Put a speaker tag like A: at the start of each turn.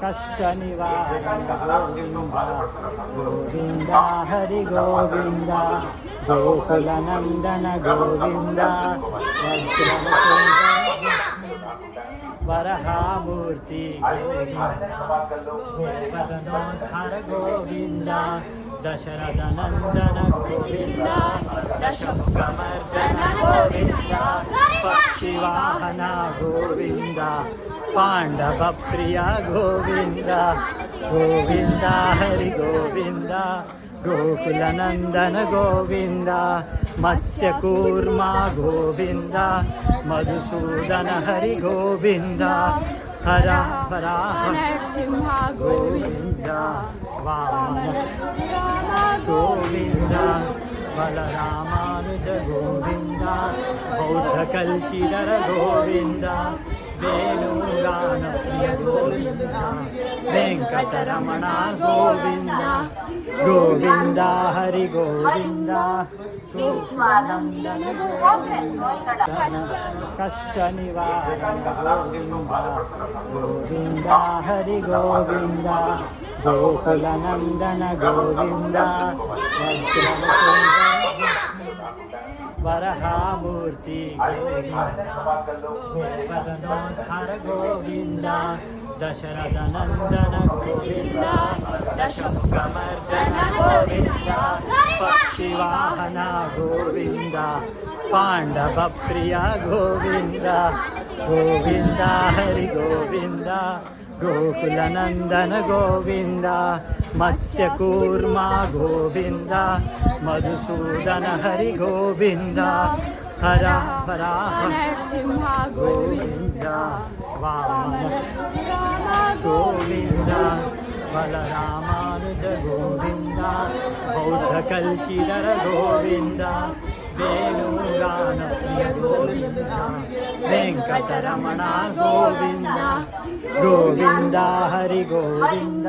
A: కష్ట నివారణ గోవింద గోవింద హరి గోవింద గోకుల నందన గోవింద వరహామూర్తి గోవింద గోవింద దశరథ నందన గోవింద దశముఖమర్దన గోవింద పక్షివాహన గోవింద పాండవ ప్రియ గోవింద గోవింద హరి గోవింద గోకుల నందన గోవింద మత్స్యకూర్మ గోవింద మధుసూదన హరి గోవింద హర వరాహ గోవింద వామన గోవింద బలరామానుజ గోవింద బౌద్ధ కల్కిధర గోవింద వేణుగాన ప్రియ గోవింద వెంకటరమణ గోవింద గోవింద హరి గోవింద కష్ట నివారణ గోవింద గోవింద హరి గోవింద గోకుల నందన గోవింద వరహామూర్తి గోవింద గోవింద దశరథ నందన గోవింద దశముఖమర్దన గోవింద పక్షివాహన గోవింద పాండవ ప్రియ గోవింద గోవింద హరి గోవింద గోకుల నందన గోవింద మత్స్యకూర్మ గోవింద మధుసూదన హరి గోవింద హర వరాహ గోవింద వామన గోవింద బలరామానుజ గోవింద బౌద్ధ కల్కిధర గోవింద వేణుగాన ప్రియ గోవింద వెంకటరమణ గోవింద గోవింద హరి గోవింద